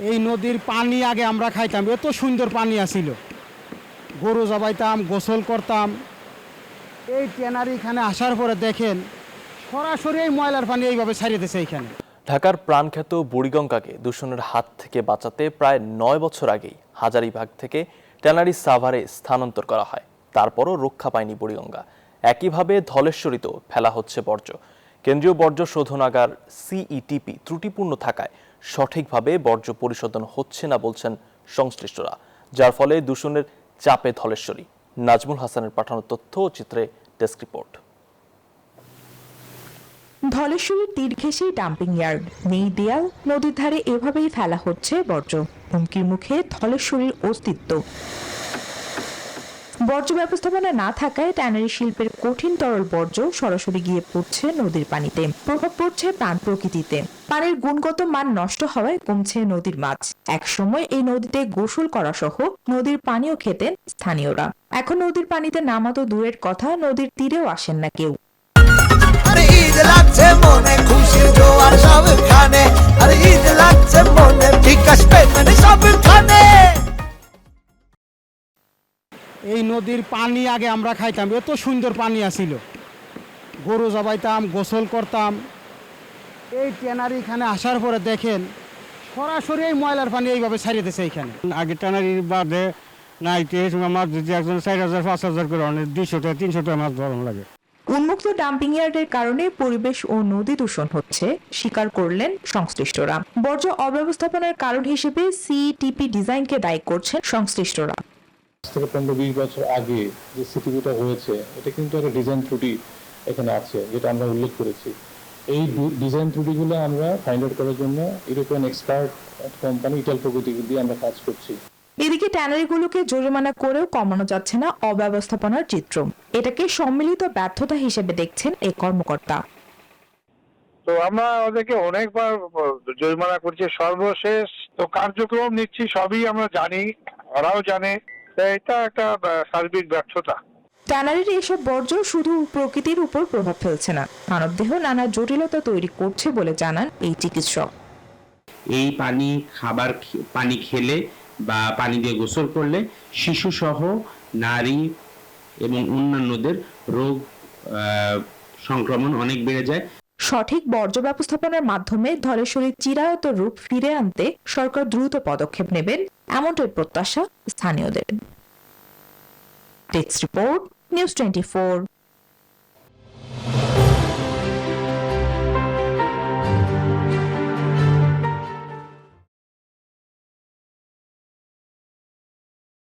এই নদীর পানি আগে আমরা খাইতাম, এত সুন্দর পানি আসিল, গরু জবাইতাম, গোসল করতাম। এই ট্যানারি এখানে আসার পরে দেখেন সরাসরি এই ময়লার পানি এইভাবে ছাড়িয়ে দিয়েছে এইখানে। ঢাকার প্রাণখ্যাত বুড়িগঙ্গাকে দূষণের হাত থেকে বাঁচাতে প্রায় ৯ বছর আগেই হাজারীবাগ থেকে ট্যানারি সাভারে স্থানান্তর করা হয়। তারপরও রক্ষা পায়নি বুড়িগঙ্গা। একইভাবে ধলেশ্বরীতেও ফেলা হচ্ছে বর্জ্য। কেন্দ্রীয় বর্জ্য শোধনাগার সিইটিপি ত্রুটিপূর্ণ থাকায় সঠিকভাবে বর্জ্য পরিশোধন হচ্ছে না বলছেন সংশ্লিষ্টরা, যার ফলে দূষণের চাপে ধলেশ্বরী। নাজমুল হাসানের পাঠানো তথ্য ও চিত্রে ডেস্ক রিপোর্ট। ধলেশ্বরীর তীর ঘেঁষেই ডাম্পিং ইয়ার্ড, নেই দেয়াল, নদীর ধারে এভাবেই ফেলা হচ্ছে বর্জ্য। হুমকির মুখে ধলেশ্বরীর অস্তিত্ব। বর্জ্য ব্যবস্থাপনা না থাকায় ট্যানারি শিল্পের কঠিন তরল বর্জ্য সরাসরি গিয়ে পড়ছে নদীর পানিতে, প্রভাব পড়ছে প্রাণ প্রকৃতিতে। পানির গুণগত মান নষ্ট হওয়ায় কমছে নদীর মাছ। একসময় এই নদীতে গোসল করা সহ নদীর পানিও খেতেন স্থানীয়রা। এখন নদীর পানিতে নামা তো দূরের কথা, নদীর তীরেও আসেন না কেউ। এই নদীর পানি আগে আমরা খাইতাম, এত সুন্দর পানি আসিল, গরু জবাইতাম, গোসল করতাম। এই ট্যানারি এখানে আসার পরে দেখেন সরাসরি এই ময়লার পানি এইভাবে ছাড়িয়ে দিয়েছে এইখানে। আগে ট্যানারির বাদে নাইতে মাছ যদি একজন 4,000 5,000 করে অনেক 200 টাকা 300 টাকা মাছ ধরন লাগে। উন্মুক্ত ডাম্পিং ইয়ার্ডের কারণে পরিবেশ ও নদী দূষণ হচ্ছে, স্বীকার করলেন সংশ্লিষ্টরা। বর্জ্য অব্যবস্থাপনার কারণ হিসেবে সিইটিপি ডিজাইনকে দায়ী করছেন সংশ্লিষ্টরা। 15-20 বছর আগে যে সিটিভিটা হয়েছে, এটা কিন্তু একটা ডিজাইন ত্রুটি এখানে আছে, যেটা আমরা উল্লেখ করেছি। এই ডিজাইন ত্রুটিগুলো আমরা ফাইন্ড আউট করার জন্য ইউরোপিয়ান এক্সপার্ট কোম্পানি ইটাল প্রগতি দিয়ে আমরা কাজ করছি। এদিকে ট্যানারিগুলোকে জরিমানা করেও কমানো যাচ্ছে না অব্যবস্থাপনার চিত্র। এটাকে সম্মিলিত ব্যর্থতা হিসেবে দেখছেন এই কর্মকর্তা। তো আমরা ওদেরকে অনেকবার জরিমানা করছি, সর্বশেষ তো কার্যক্রম নিচ্ছি, সবই আমরা জানি, ওরাও জানে। এটা একটা সার্বিক ব্যর্থতা। ট্যানারির এসব বর্জ্য শুধু প্রকৃতির উপর প্রভাব ফেলছে না, মানবদেহ নানা জটিলতা তৈরি করছে বলে জানান এই চিকিৎসক। এই পানি খেলে বা পানি দিয়ে গোসল করলে শিশু সহ নারী এবং অন্যান্যদের রোগ সংক্রমণ অনেক বেড়ে যায়। সঠিক বর্জ্য ব্যবস্থাপনার মাধ্যমে ধলেশ্বরীর চিরায়ত রূপ ফিরে আনতে সরকার দ্রুত পদক্ষেপ নেবেন, এমনটাই প্রত্যাশা স্থানীয়দের। Desk report, news 24।